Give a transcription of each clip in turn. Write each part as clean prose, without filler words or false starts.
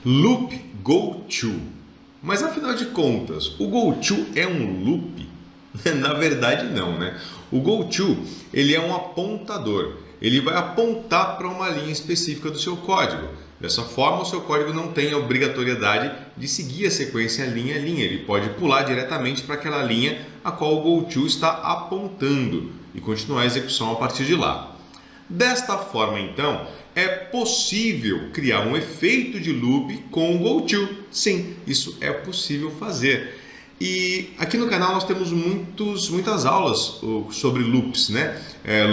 Loop goTo. Mas afinal de contas, o goTo é um loop? Na verdade não, né? O goTo, ele é um apontador. Ele vai apontar para uma linha específica do seu código. Dessa forma, o seu código não tem a obrigatoriedade de seguir a sequência linha a linha. Ele pode pular diretamente para aquela linha a qual o goTo está apontando e continuar a execução a partir de lá. Desta forma, então, é possível criar um efeito de loop com o goTo. Sim, isso é possível fazer. E aqui no canal nós temos muitas aulas sobre loops, né?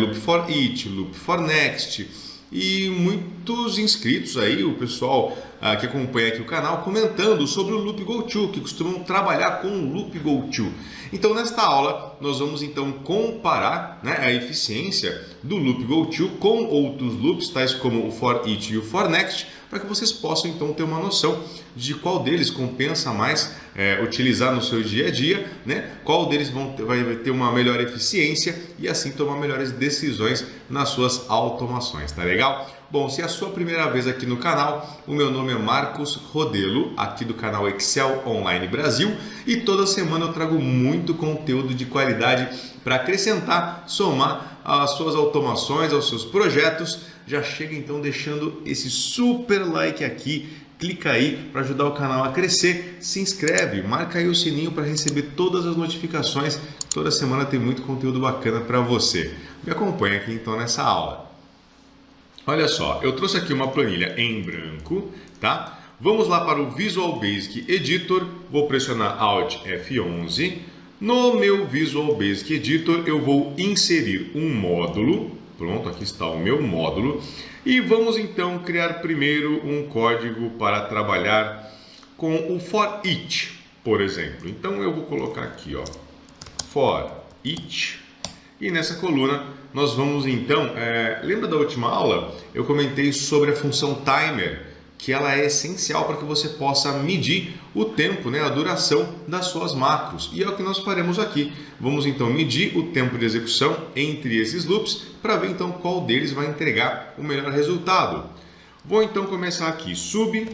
Loop for each, loop for next. E muitos inscritos aí, o pessoal que acompanha aqui o canal, comentando sobre o loop goTo, que costumam trabalhar com o loop goTo. Então, nesta aula, nós vamos então comparar, né, a eficiência do loop goTo com outros loops, tais como o for each e o for next, para que vocês possam então ter uma noção de qual deles compensa mais utilizar no seu dia a dia, né? Qual deles vai ter uma melhor eficiência e assim tomar melhores decisões nas suas automações, tá legal? Bom, se é a sua primeira vez aqui no canal, o meu nome é Marcos Rodelo, aqui do canal Excel Online Brasil, e toda semana eu trago muito conteúdo de qualidade para acrescentar, somar às suas automações, aos seus projetos. Já chega então deixando esse super like aqui, clica aí para ajudar o canal a crescer, se inscreve, marca aí o sininho para receber todas as notificações. Toda semana tem muito conteúdo bacana para você. Me acompanha aqui então nessa aula. Olha só, eu trouxe aqui uma planilha em branco, tá? Vamos lá para o Visual Basic Editor, vou pressionar Alt F11. No meu Visual Basic Editor eu vou inserir um módulo. Pronto, aqui está o meu módulo. E vamos então criar primeiro um código para trabalhar com o for each, por exemplo. Então eu vou colocar aqui, ó, for each. E nessa coluna nós vamos então, lembra da última aula? Eu comentei sobre a função timer, que ela é essencial para que você possa medir o tempo, né, a duração das suas macros. E é o que nós faremos aqui. Vamos então medir o tempo de execução entre esses loops para ver então qual deles vai entregar o melhor resultado. Vou então começar aqui, sub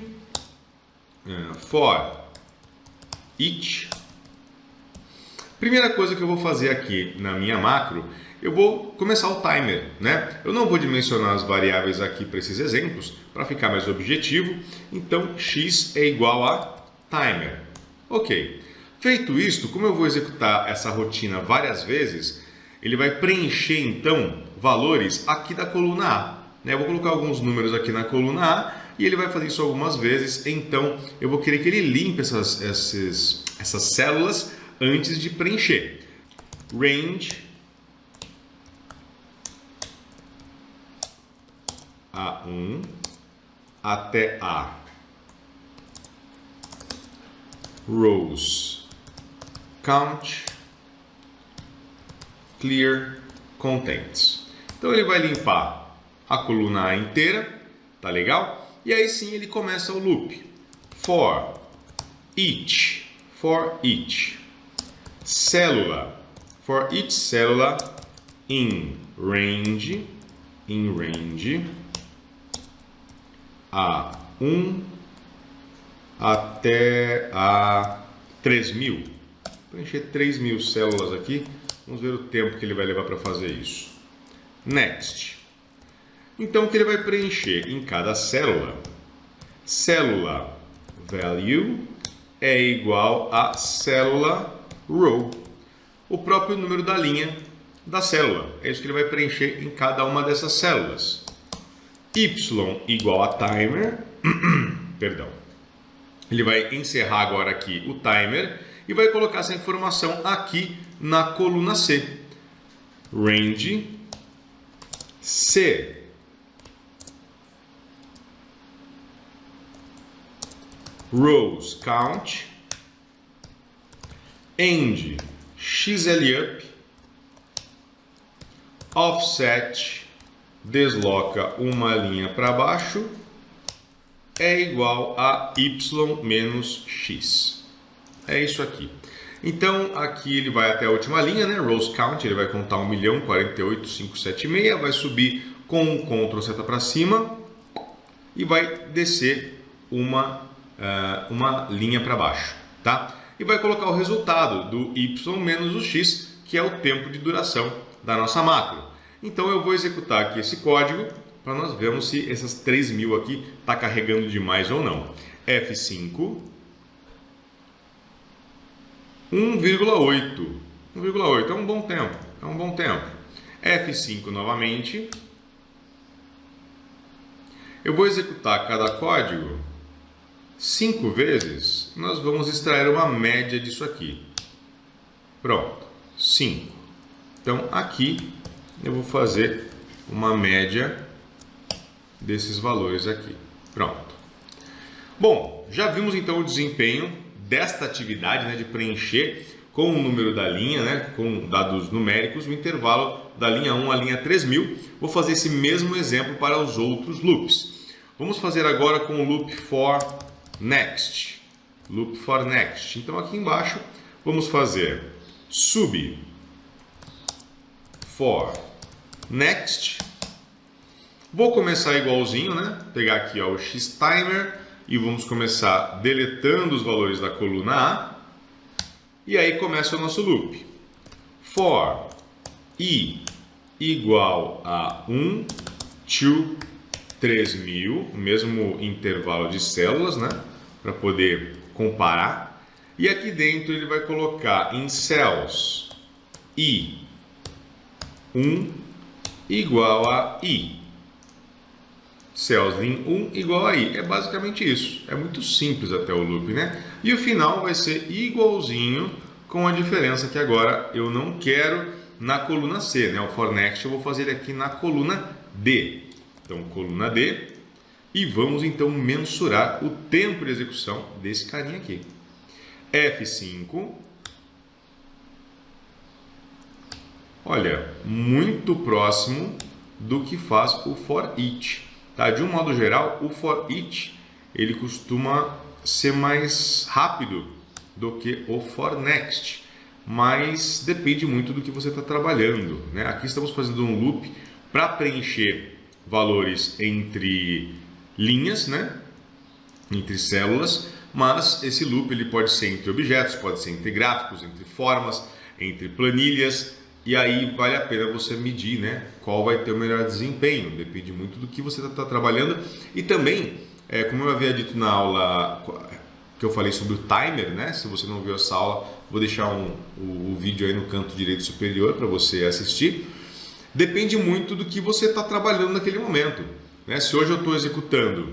for each. Primeira coisa que eu vou fazer aqui na minha macro, eu vou começar o timer, né? Eu não vou dimensionar as variáveis aqui para esses exemplos, para ficar mais objetivo. Então, x é igual a timer. Ok. Feito isto, como eu vou executar essa rotina várias vezes, ele vai preencher, então, valores aqui da coluna A. Né? Eu vou colocar alguns números aqui na coluna A e ele vai fazer isso algumas vezes. Então, eu vou querer que ele limpe essas células antes de preencher. Range A1 até A. Rows count clear contents. Então ele vai limpar a coluna A inteira, tá legal? E aí sim ele começa o loop. For each célula, for each célula in range A1 até a 3000. Preencher 3000 células aqui. Vamos ver o tempo que ele vai levar para fazer isso. Next. Então o que ele vai preencher em cada célula? Célula value é igual a célula row. O próprio número da linha da célula. É isso que ele vai preencher em cada uma dessas células. Y igual a timer. Perdão. Ele vai encerrar agora aqui o timer e vai colocar essa informação aqui na coluna C. Range C. Rows count. End XLUp. Offset desloca uma linha para baixo é igual a y menos x. É isso aqui. Então, aqui ele vai até a última linha, né? Rows count, ele vai contar 1.048.576, vai subir com o Ctrl seta para cima e vai descer uma linha para baixo, tá? E vai colocar o resultado do y menos o x, que é o tempo de duração da nossa macro. Então eu vou executar aqui esse código para nós vermos se essas 3.000 aqui está carregando demais ou não. F5, 1,8. 1,8 é um bom tempo, é um bom tempo. F5 novamente. Eu vou executar cada código 5 vezes. Nós vamos extrair uma média disso aqui. Pronto, 5. Então aqui eu vou fazer uma média desses valores aqui. Pronto. Bom, já vimos então o desempenho desta atividade, né, de preencher com o número da linha, né, com dados numéricos, o intervalo da linha 1 à linha 3000. Vou fazer esse mesmo exemplo para os outros loops. Vamos fazer agora com o loop for next. Loop for next. Então aqui embaixo vamos fazer sub for next. Vou começar igualzinho, né? Pegar aqui ó, o xtimer e vamos começar deletando os valores da coluna A. E aí começa o nosso loop. For i igual a 1 to 3000, o mesmo intervalo de células, né? Para poder comparar. E aqui dentro ele vai colocar em cells i 1 igual a i. Cells lim 1 igual a i. É basicamente isso. É muito simples até o loop, né? E o final vai ser igualzinho, com a diferença que agora eu não quero na coluna C, né? O for next eu vou fazer aqui na coluna D. Então, coluna D. E vamos então mensurar o tempo de execução desse carinha aqui. F5. Olha, muito próximo do que faz o for each. Tá? De um modo geral, o for each ele costuma ser mais rápido do que o for next, mas depende muito do que você está trabalhando, né? Aqui estamos fazendo um loop para preencher valores entre linhas, né? Entre células, mas esse loop ele pode ser entre objetos, pode ser entre gráficos, entre formas, entre planilhas. E aí vale a pena você medir, né, qual vai ter o melhor desempenho. Depende muito do que você está trabalhando. E também, como eu havia dito na aula que eu falei sobre o timer, né? Se você não viu essa aula, vou deixar o vídeo aí no canto direito superior para você assistir. Depende muito do que você está trabalhando naquele momento, né? Se hoje eu estou executando,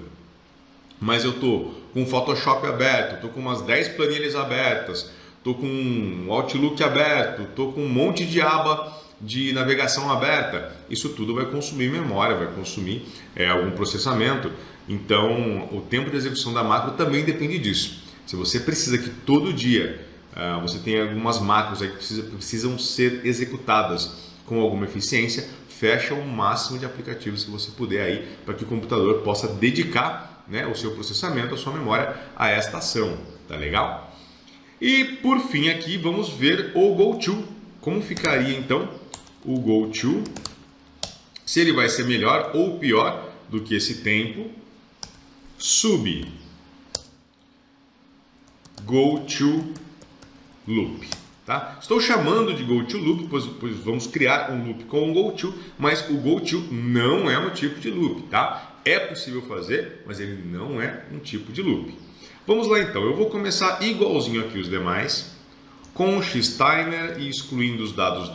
mas eu estou com o Photoshop aberto, estou com umas 10 planilhas abertas, estou com um Outlook aberto, estou com um monte de aba de navegação aberta. Isso tudo vai consumir memória, vai consumir algum processamento. Então, o tempo de execução da macro também depende disso. Se você precisa que todo dia você tenha algumas macros aí que precisam ser executadas com alguma eficiência, fecha o máximo de aplicativos que você puder aí para que o computador possa dedicar, né, o seu processamento, a sua memória a esta ação. Tá legal? E por fim aqui vamos ver o GoTo. Como ficaria então o GoTo? Se ele vai ser melhor ou pior do que esse tempo. Sub GoTo Loop. Tá? Estou chamando de GoTo Loop, pois vamos criar um loop com o GoTo, mas o GoTo não é um tipo de loop. Tá? É possível fazer, mas ele não é um tipo de loop. Vamos lá então, eu vou começar igualzinho aqui os demais, com o xtimer e excluindo os dados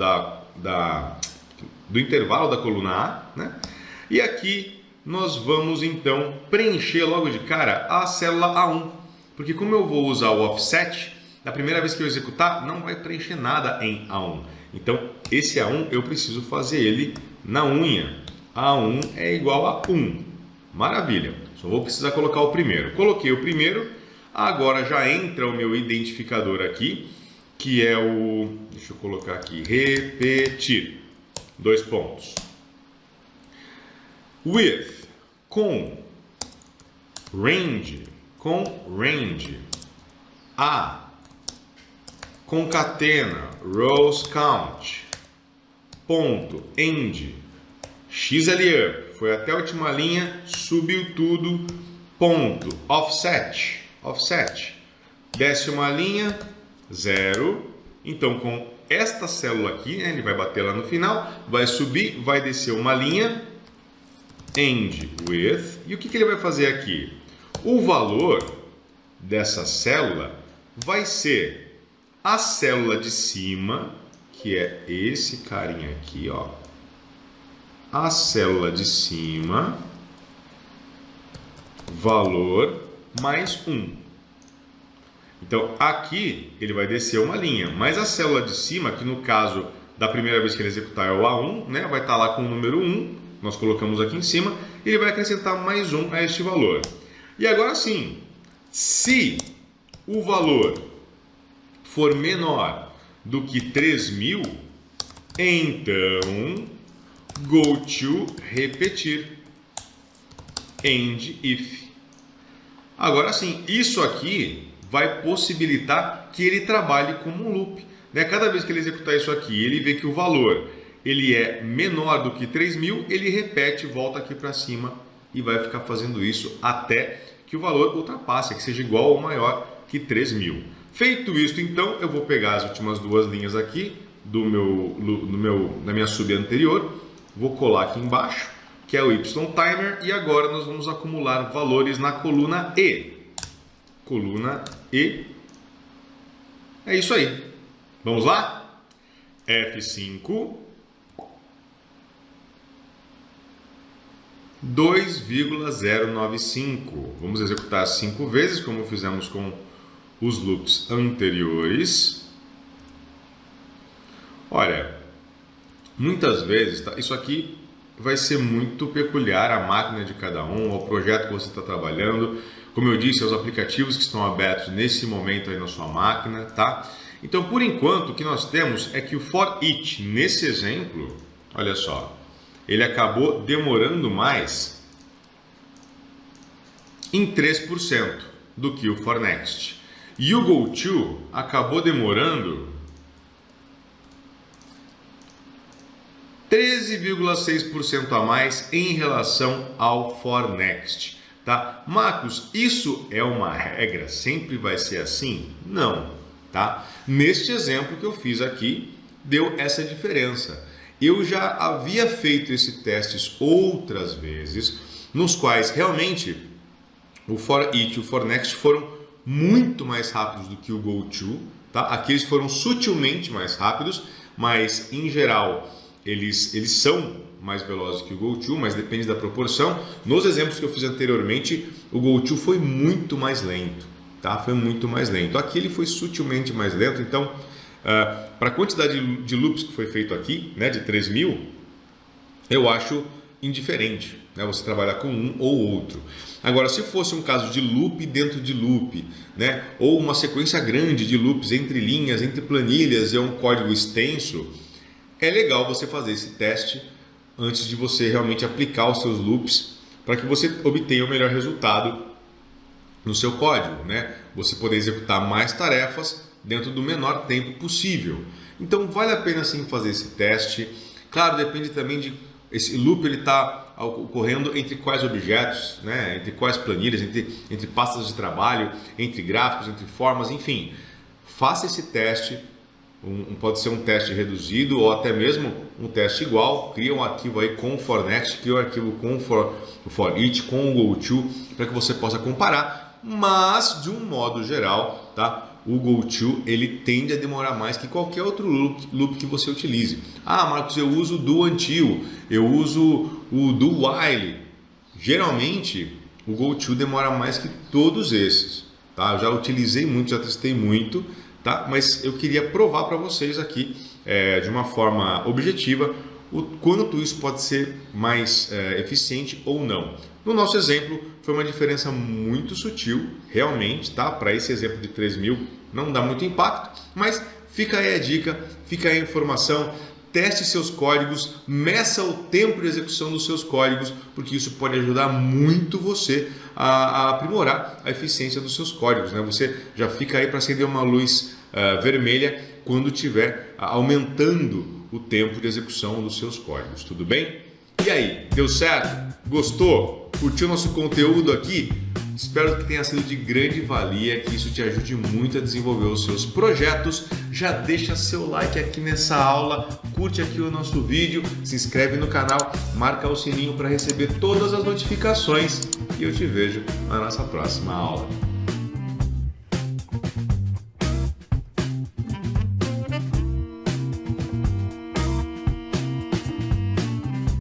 do intervalo da coluna A, né? E aqui nós vamos então preencher logo de cara a célula A1, porque como eu vou usar o offset, da primeira vez que eu executar não vai preencher nada em A1. Então esse A1 eu preciso fazer ele na unha. A1 é igual a 1. Maravilha, só vou precisar colocar o primeiro. Coloquei o primeiro. Agora já entra o meu identificador aqui, que é o, deixa eu colocar aqui, repetir, 2 pontos. With, com range, a, concatena, rows count, ponto, end, xlup, foi até a última linha, subiu tudo, ponto, offset, desce uma linha, 0. Então, com esta célula aqui, né, ele vai bater lá no final, vai subir, vai descer uma linha, end with, e o que ele vai fazer aqui? O valor dessa célula vai ser a célula de cima, que é esse carinha aqui, ó. A célula de cima, valor mais 1. Então, aqui ele vai descer uma linha, mas a célula de cima, que no caso da primeira vez que ele executar é o A1, né, vai estar lá com o número 1, nós colocamos aqui em cima, e ele vai acrescentar mais 1 a este valor. E agora sim, se o valor for menor do que 3.000, então go to repetir, end if. Agora sim, isso aqui vai possibilitar que ele trabalhe como um loop, né? Cada vez que ele executar isso aqui, ele vê que o valor ele é menor do que 3.000, ele repete, volta aqui para cima e vai ficar fazendo isso até que o valor ultrapasse, que seja igual ou maior que 3.000. Feito isso, então, eu vou pegar as últimas duas linhas aqui da minha sub anterior, vou colar aqui embaixo, que é o Y-timer, e agora nós vamos acumular valores na coluna E. Coluna E. É isso aí. Vamos lá? F5. 2,095. Vamos executar 5 vezes, como fizemos com os loops anteriores. Olha, muitas vezes, tá? Isso aqui vai ser muito peculiar à máquina de cada um, ao projeto que você está trabalhando. Como eu disse, aos aplicativos que estão abertos nesse momento aí na sua máquina, tá? Então, por enquanto, o que nós temos é que o for each, nesse exemplo, olha só, ele acabou demorando mais em 3% do que o for next. E o go to acabou demorando 13,6% a mais em relação ao for next. Tá? Marcos, isso é uma regra? Sempre vai ser assim? Não. Tá? Neste exemplo que eu fiz aqui, deu essa diferença. Eu já havia feito esses testes outras vezes, nos quais realmente o for each e o for next foram muito mais rápidos do que o go to. Tá? Aqui eles foram sutilmente mais rápidos, mas em geral eles são mais velozes que o go to, mas depende da proporção. Nos exemplos que eu fiz anteriormente, o go to foi muito mais lento. Tá? Foi muito mais lento. Aqui ele foi sutilmente mais lento, então para a quantidade de loops que foi feito aqui, né, de 3.000, eu acho indiferente, né, você trabalhar com um ou outro. Agora, se fosse um caso de loop dentro de loop, né, ou uma sequência grande de loops entre linhas, entre planilhas, e é um código extenso, é legal você fazer esse teste antes de você realmente aplicar os seus loops para que você obtenha o melhor resultado no seu código, né? Você poder executar mais tarefas dentro do menor tempo possível. Então vale a pena sim fazer esse teste. Claro, depende também de esse loop ele está ocorrendo entre quais objetos, né? Entre quais planilhas, entre pastas de trabalho, entre gráficos, entre formas, enfim. Faça esse teste. Pode ser um teste reduzido ou até mesmo um teste igual. Cria um arquivo aí com o for next, cria um arquivo com o for each, com o go to, para que você possa comparar. Mas de um modo geral, tá? O go to ele tende a demorar mais que qualquer outro loop que você utilize. Ah, Marcos, eu uso o do until, eu uso o do while. Geralmente o go to demora mais que todos esses, tá? Eu já utilizei muito, já testei muito. Tá? Mas eu queria provar para vocês aqui, de uma forma objetiva, o quanto isso pode ser mais eficiente ou não. No nosso exemplo, foi uma diferença muito sutil, realmente, tá? Para esse exemplo de 3.000 não dá muito impacto, mas fica aí a dica, fica aí a informação. Teste seus códigos, meça o tempo de execução dos seus códigos, porque isso pode ajudar muito você a aprimorar a eficiência dos seus códigos, né? Você já fica aí para acender uma luz vermelha quando estiver aumentando o tempo de execução dos seus códigos, tudo bem? E aí, deu certo? Gostou? Curtiu nosso conteúdo aqui? Espero que tenha sido de grande valia, que isso te ajude muito a desenvolver os seus projetos. Já deixa seu like aqui nessa aula, curte aqui o nosso vídeo, se inscreve no canal, marca o sininho para receber todas as notificações e eu te vejo na nossa próxima aula.